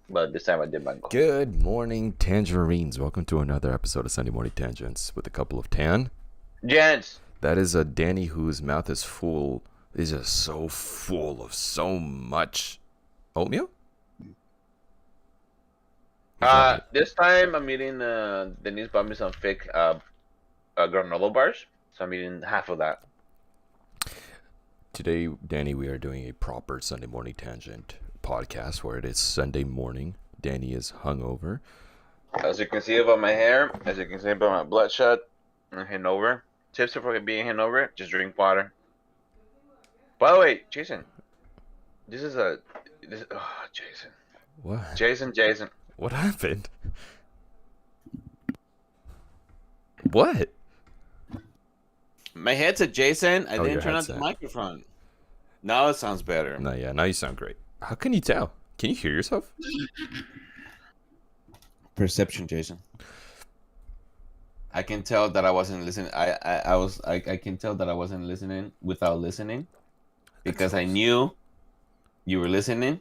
but this time I did mango. Good morning, tangerines. Welcome to another episode of Sunday Morning Tangents with a couple of tan. Gents, That is a Danny whose mouth is full, is just so full of so much oatmeal. He's not. this time I'm eating. Denise bought me some fake granola bars, so I'm eating half of that. Today, Danny, we are doing a proper Sunday Morning Tangent podcast where it is Sunday morning. Danny is hungover. As you can see about my hair, as you can see about my bloodshot, and hangover. Tips for being hangover: just drink water. By the way, Jason, this is a Jason. What? Jason. What happened? What? My headset, Jason. I your didn't turn on the headset. microphone. Now it sounds better. No, yeah, now you sound great. How can you tell? Can you hear yourself? Perception, Jason. I can tell that I wasn't listening. I can tell that I wasn't listening without listening, because I knew you were listening,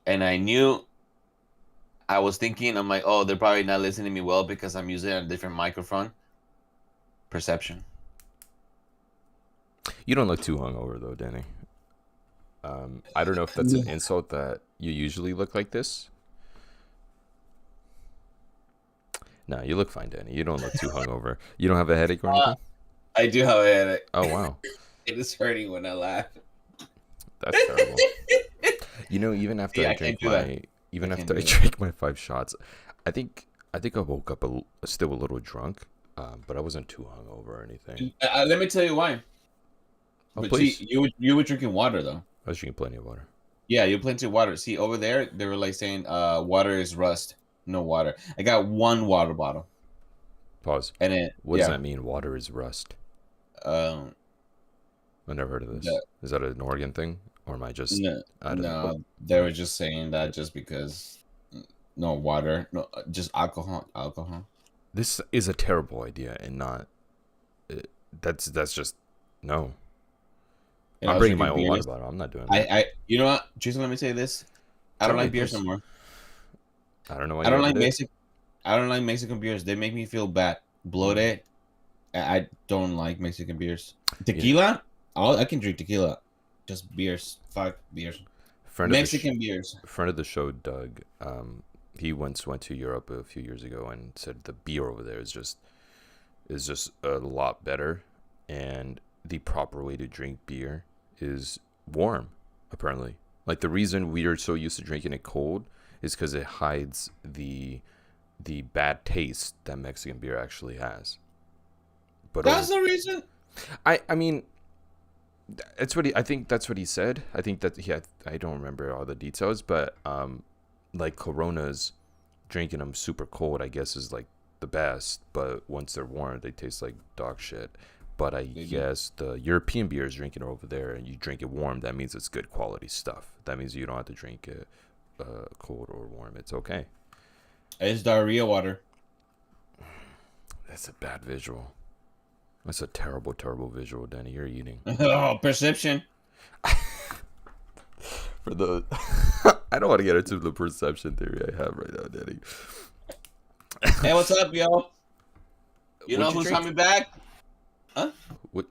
and I knew I was thinking. I'm like, oh, they're probably not listening to me well because I'm using a different microphone. Perception. You don't look too hungover though, Danny. I don't know if that's an insult that you usually look like this. No, you look fine, Danny. You don't look too hungover. You don't have a headache or anything? I do have a headache. Oh wow, It is hurting when I laugh. that's terrible. You know, even after Yeah, I I drink can't do that. my, even I can't after I do that. drank my 5 shots, I think I woke up still a little drunk, but I wasn't too hungover or anything. Let me tell you why. Oh, But please. see, you were drinking water though. I was drinking plenty of water. Yeah, you plenty of water. See, over there, they were like saying, water is rust. No water. I got one water bottle. Pause. And it, What does yeah. that mean? Water is rust. Um, I never heard of this. Yeah. Is that an Oregon thing, or am I just no, out of no, they were just saying that just because no water, no, just alcohol. This is a terrible idea, and not. That's just no. And I I'm was bringing my drinking own water beers. bottle. I'm not doing that. You know what, Jason? Let me say this. I Tell don't me, like beers please. no more. I don't know why I don't you like ever did. Mexican. I don't like Mexican beers. They make me feel bad, bloated. I don't like Mexican beers. Tequila, I can drink tequila. Just beers. Fuck beers. Mexican beers. Friend of the show, Doug. He once went to Europe a few years ago and said the beer over there is just a lot better, and the proper way to drink beer is warm. Apparently, like the reason we are so used to drinking it cold is because it hides the bad taste that Mexican beer actually has. But That's the reason. I mean, it's what I think that's what he said. I think that I don't remember all the details, but like Coronas, drinking them super cold, I guess, is like the best. But once they're warm, they taste like dog shit. But I do. guess the European beers drinking over there, and you drink it warm, that means it's good quality stuff. That means you don't have to drink it cold or warm. It's okay. It's diarrhea water. That's a bad visual. That's a terrible, terrible visual, Danny. You're eating. Oh, perception. For the I don't want to get into the perception theory I have right now, Danny. Hey, what's up, yo? You know What'd you who's drink? coming back?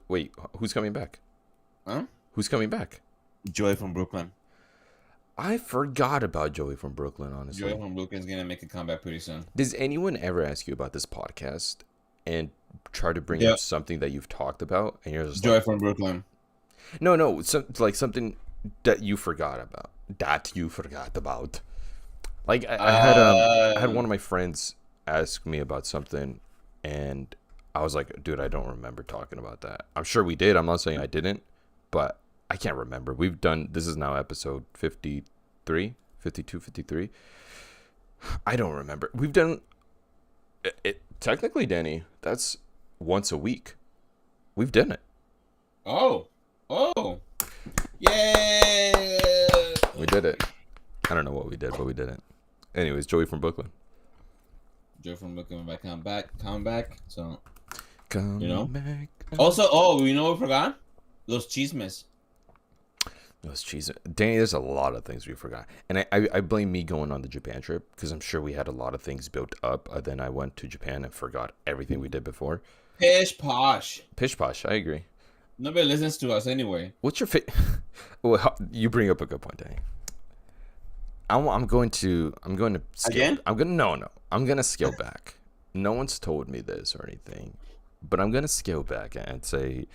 Wait, who's coming back? Huh? Who's coming back? Joy from Brooklyn. I forgot about Joey from Brooklyn, honestly. Joy from Brooklyn's gonna make a comeback pretty soon. Does anyone ever ask you about this podcast and try to bring Yeah. up something that you've talked about, and you're just Joy like, from Brooklyn. no, like something that you forgot about. Like I had one of my friends ask me about something, and I was like, dude, I don't remember talking about that. I'm sure we did. I'm not saying I didn't, but I can't remember. This is now episode 53, 52, 53. I don't remember. We've done it technically, Danny. That's once a week. We've done it. Oh, yay! We did it. I don't know what we did, but we did it. Anyways, Joey from Brooklyn. Joy from Brooklyn, if I come back. So Come You know? back. also, oh, you know what we forgot? Those chismes. It was cheese. Danny, there's a lot of things we forgot. And I blame me going on the Japan trip because I'm sure we had a lot of things built up. Then I went to Japan and forgot everything we did before. Pish posh. Pish posh, I agree. Nobody listens to us anyway. What's your well, you bring up a good point, Danny. I'm going to scale. Again? I'm gonna scale back. No one's told me this or anything, but I'm gonna scale back and say,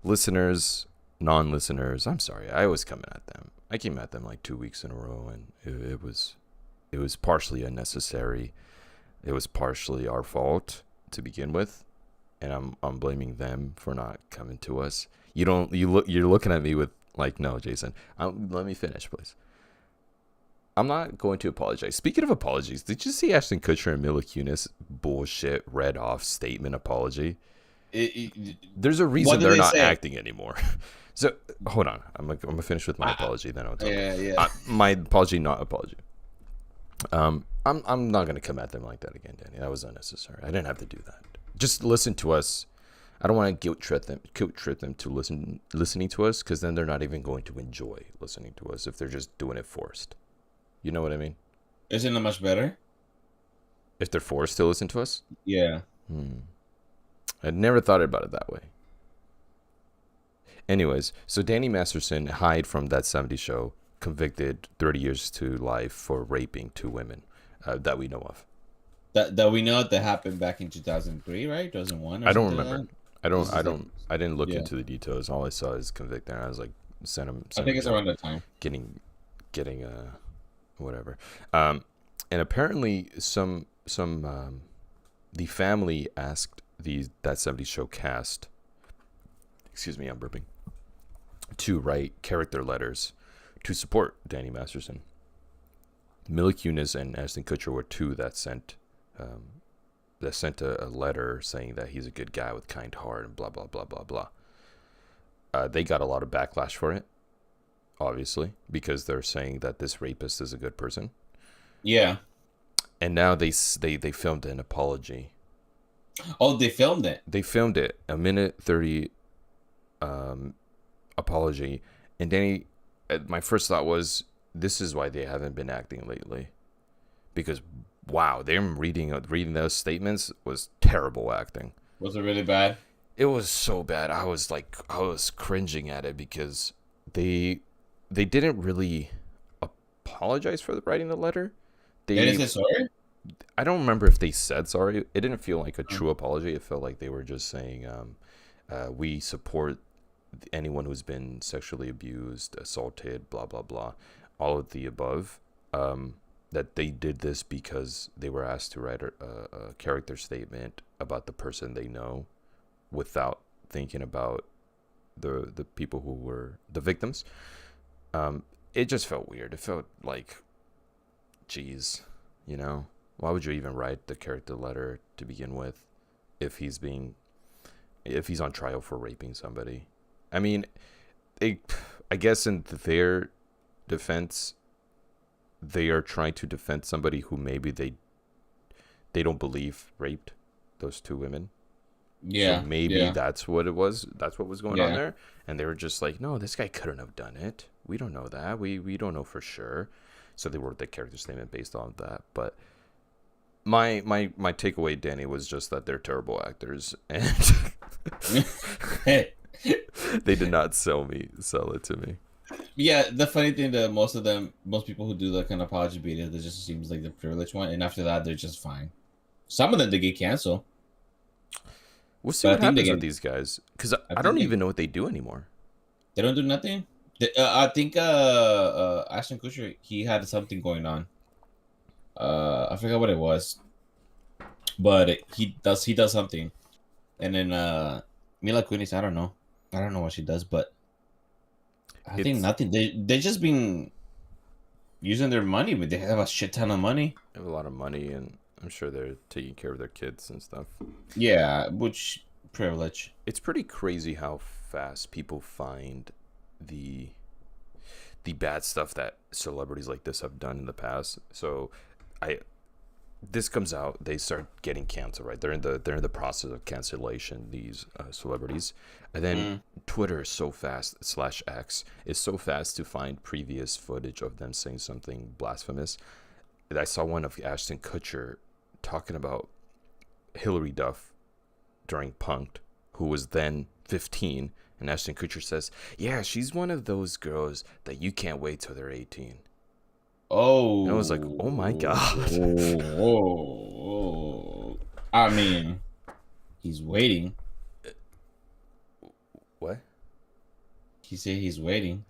listeners, non-listeners, I'm sorry. I was coming at them. I came at them like 2 weeks in a row, and it was partially unnecessary. It was partially our fault to begin with, and I'm blaming them for not coming to us. You're looking at me with like, no, Jason. Let me finish, please. I'm not going to apologize. Speaking of apologies, did you see Ashton Kutcher and Mila Kunis bullshit read off statement apology? There's a reason they're not acting anymore. So hold on, I'm gonna finish with my apology, then I'll tell you. My apology, not apology. I'm not gonna come at them like that again, Danny. That was unnecessary. I didn't have to do that. Just listen to us. I don't want to guilt trip them to listening to us, because then they're not even going to enjoy listening to us if they're just doing it forced. You know what I mean? Isn't it much better if they're forced to listen to us? Yeah. I'd never thought about it that way. Anyways, so Danny Masterson, hide from That 70s Show, convicted 30 years to life for raping 2 women that we know of. That we know that happened back in 2003, right? 2001. I don't remember. I didn't look into the details. All I saw is convicted. And I was like, send him. I think it's around that time. Getting whatever. And apparently the family asked That 70s Show cast. Excuse me, I'm burping. To write character letters to support Danny Masterson. Mila Kunis and Ashton Kutcher were 2 that sent a letter saying that he's a good guy with kind heart and blah blah blah blah blah. They got a lot of backlash for it, obviously, because they're saying that this rapist is a good person. Yeah. And now they filmed an apology. Oh, they filmed it. They filmed it, a minute 30 apology. And Danny, my first thought was, this is why they haven't been acting lately, because wow, them reading those statements was terrible acting. Was it really bad? It was so bad. I was cringing at it because they didn't really apologize for writing the letter. They didn't say sorry? I don't remember if they said sorry. It didn't feel like a true apology. It felt like they were just saying, we support anyone who's been sexually abused, assaulted, blah blah blah, all of the above. That they did this because they were asked to write a character statement about the person they know, without thinking about the people who were the victims. It just felt weird. It felt like, geez, why would you even write the character letter to begin with if he's on trial for raping somebody? I mean, I guess in their defense, they are trying to defend somebody who maybe they don't believe raped those 2 women. Yeah. So maybe that's what it was. That's what was going on there. And they were just like, no, this guy couldn't have done it. We don't know that. We don't know for sure. So they wrote the character statement based on that. But my takeaway, Danny, was just that they're terrible actors, and they did not sell it to me. Yeah, the funny thing that most people who do that kind of apology videos, it just seems like the privileged one, and after that, they're just fine. Some of them, they get canceled. We'll see what happens with these guys, because I don't even know what they do anymore. They don't do nothing? I think Ashton Kutcher, he had something going on. I forgot what it was, but he does something. And then Mila Kunis, I don't know what she does, but I think nothing. They just been using their money, but they have a shit ton of money. They have a lot of money, and I'm sure they're taking care of their kids and stuff. Yeah, which privilege. It's pretty crazy how fast people find the bad stuff that celebrities like this have done in the past. So this comes out, they start getting canceled, right? They're in the process of cancellation, these celebrities, and then Twitter is so fast / X is so fast to find previous footage of them saying something blasphemous. And I saw one of Ashton Kutcher talking about Hillary Duff during Punk'd, who was then 15, and Ashton Kutcher says, "Yeah, she's one of those girls that you can't wait till they're 18." Oh, And I was like, "Oh my god!" Oh. I mean, he's waiting. What? He said he's waiting.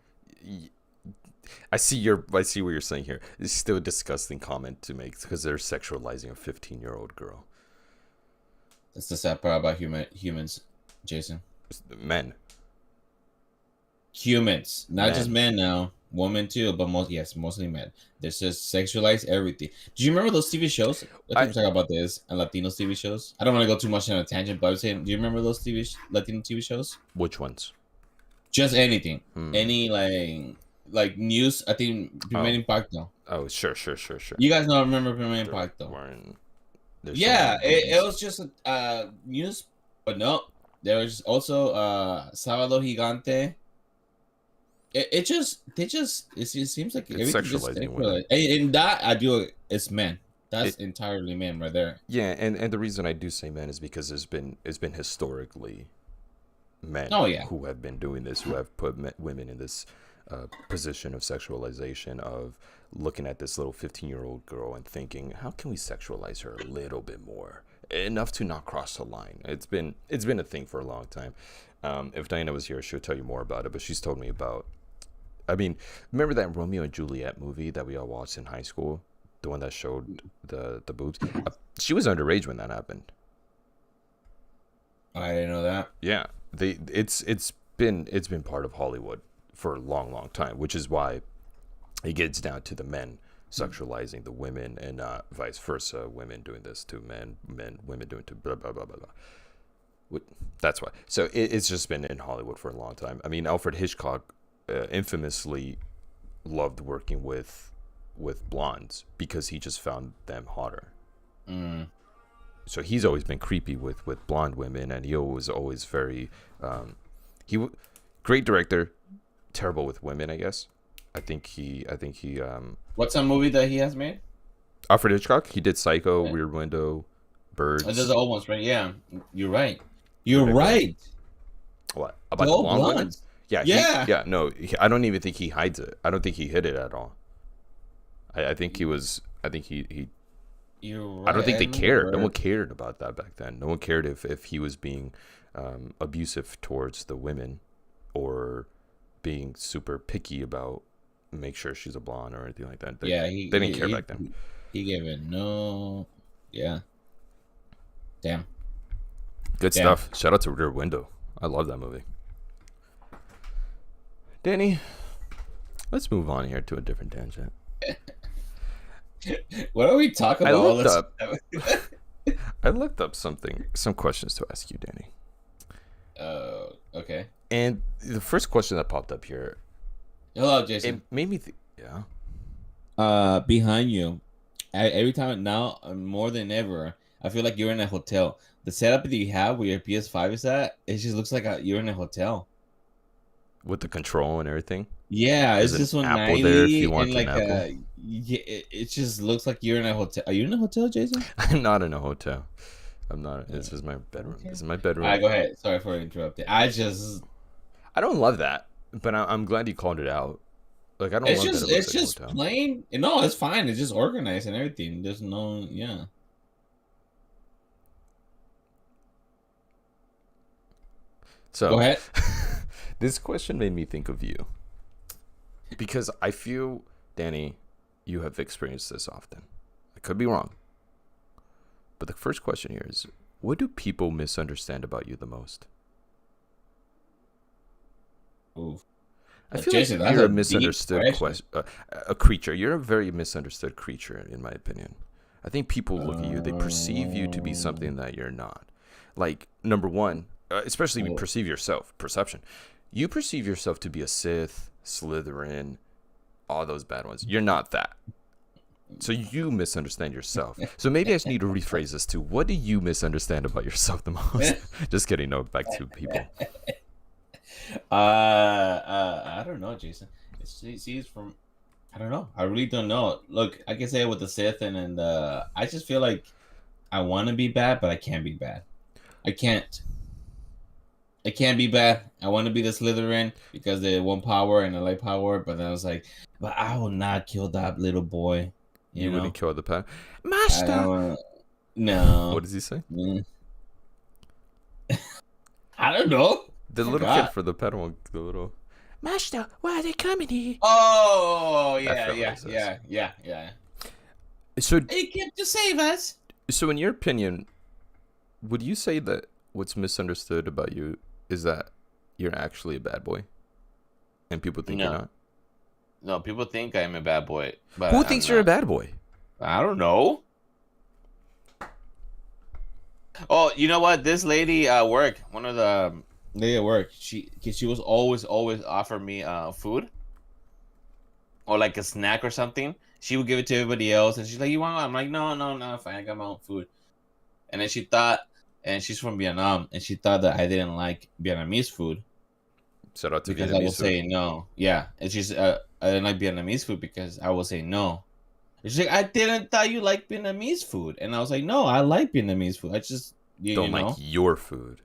I see what you're saying here. It's still a disgusting comment to make because they're sexualizing a 15-year-old girl. That's the sad part about humans, Jason. Men. Humans, not Men. just men now. Women too, but mostly men. They just sexualize everything. Do you remember those TV shows? I think we're talking about this and Latino TV shows. I don't want to go too much on a tangent, but I was saying, do you remember those Latino TV shows? Which ones? Just anything, any like news. I think Primer Impacto. Oh, sure. You guys don't remember Primer Impacto? Yeah, it was just news, but no, there was also Sábado Gigante. It seems like it's sexualizing women. And that I do, it's men. That's entirely men right there. Yeah, and the reason I do say men is because it's been historically men who have been doing this, who have put women in this position of sexualization, of looking at this little 15-year-old girl and thinking, how can we sexualize her a little bit more, enough to not cross the line. It's been a thing for a long time. If Diana was here, she would tell you more about it, but she's told me about, I mean, remember that Romeo and Juliet movie that we all watched in high school, the one that showed the boobs? She was underage when that happened. I didn't know that. Yeah, it's been part of Hollywood for a long time, which is why it gets down to the men sexualizing the women and vice versa, women doing this to men, women doing to blah blah blah blah blah. That's why. So it's just been in Hollywood for a long time. I mean, Alfred Hitchcock infamously loved working with blondes because he just found them hotter. So he's always been creepy with blonde women, and he was always very great director, terrible with women, I guess. I think he What's a movie that he has made? Alfred Hitchcock. He did Psycho, Rear Window, Birds. Those are almost right. Yeah, you're right. You're right. What about the blonde women? Yeah. No, I don't even think he hides it. I don't think he hid it at all. I think he was. I think he. You're right. I don't think they cared. No one cared about that back then. No one cared if he was being abusive towards the women, or being super picky about make sure she's a blonde or anything like that. They didn't care back then. He gave it no. Yeah. Damn. Good stuff. Shout out to Rear Window. I love that movie. Danny, let's move on here to a different tangent. What are we talking about? I looked up some questions to ask you, Danny. Okay. And the first question that popped up here. Hello, Jason. It made me think. Yeah. Behind you, every time now more than ever, I feel like you're in a hotel. The setup that you have where your PS5 is at, it just looks like you're in a hotel. With the control and everything. Yeah, it's just one Apple there if you want and like an Apple. It just looks like you're in a hotel. Are you in a hotel, Jason? I'm not in a hotel. I'm not. This is my bedroom. Okay. This is my bedroom. All right, go ahead. Sorry for interrupting. I don't love that, but I'm glad you called it out. Like I don't. It's just plain. No, it's fine. It's just organized and everything. There's no. So go ahead. This question made me think of you because I feel, Danny, you have experienced this often. I could be wrong, but the first question here is: what do people misunderstand about you the most? Ooh. I feel Jason, like you're a misunderstood a creature. You're a very misunderstood creature, in my opinion. I think people look at you; they perceive you to be something that you're not. Like, number one, especially you perceive yourself. Perception. You perceive yourself to be a Sith, Slytherin, all those bad ones. You're not that. So you misunderstand yourself. So maybe I just need to rephrase this too. What do you misunderstand about yourself the most? Just kidding. No, back to people. I don't know, Jason. It's from. I don't know. I really don't know. Look, I can say it with the Sith, and I just feel like I want to be bad, but I can't be bad. I can't. I can't be bad. I want to be the Slytherin because they want power and I like power. But then I was like, but I will not kill that little boy. You know? wouldn't kill the pet, I Master. No. What does he say? I don't know. The little kid for the pet one. The little Master. Why are they coming here? Oh I forgot what it says. yeah. So They came to save us. So in your opinion, would you say that what's misunderstood about you is that you're actually a bad boy, and people think you're not? No, people think I'm a bad boy. But Who thinks you're a bad boy? I don't know. Oh, you know what? This lady at work, one of the lady at work, she was always offer me food or like a snack or something. She would give it to everybody else, and she's like, "You want one?" I'm like, "No, fine. I got my own food." And then she thought, and she's from Vietnam, and she thought that I didn't like Vietnamese food. Shout out to because Vietnamese I will food. say no. Yeah, and she's I didn't like Vietnamese food because I will say no. And she's like, I didn't thought you like Vietnamese food, and I was like, no, I like Vietnamese food. I just don't like your food.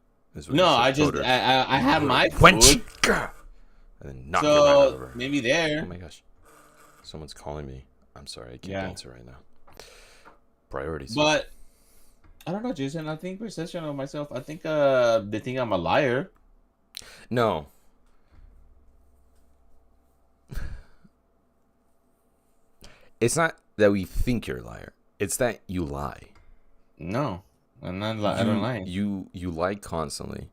No, I just I have my food. And then knock your mind over. Maybe there. Oh my gosh, someone's calling me. I'm sorry, I can't answer right now. Priorities. But I don't know, Jason. I think perception of myself. I think they think I'm a liar. No. It's not that we think you're a liar. It's that you lie. No, I'm not. I don't lie. You lie constantly.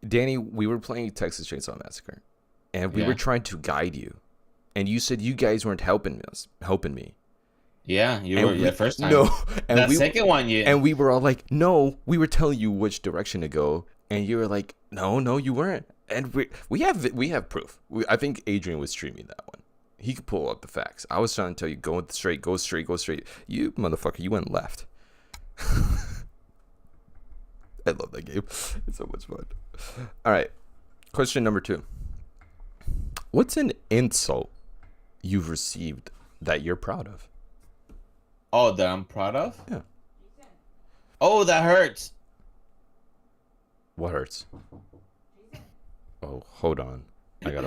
Danny, we were playing Texas Chainsaw Massacre, and we were trying to guide you, and you said you guys weren't helping me. Yeah, you were the first time. No, and the second one, and we were all like, no, we were telling you which direction to go, and you were like, no, you weren't. And we have proof. I think Adrian was streaming that one. He could pull up the facts. I was trying to tell you, go straight. You motherfucker, you went left. I love that game. It's so much fun. All right, question number 2. What's an insult you've received that you're proud of? Oh, that I'm proud of? Yeah. Oh, that hurts. What hurts? Oh, hold on.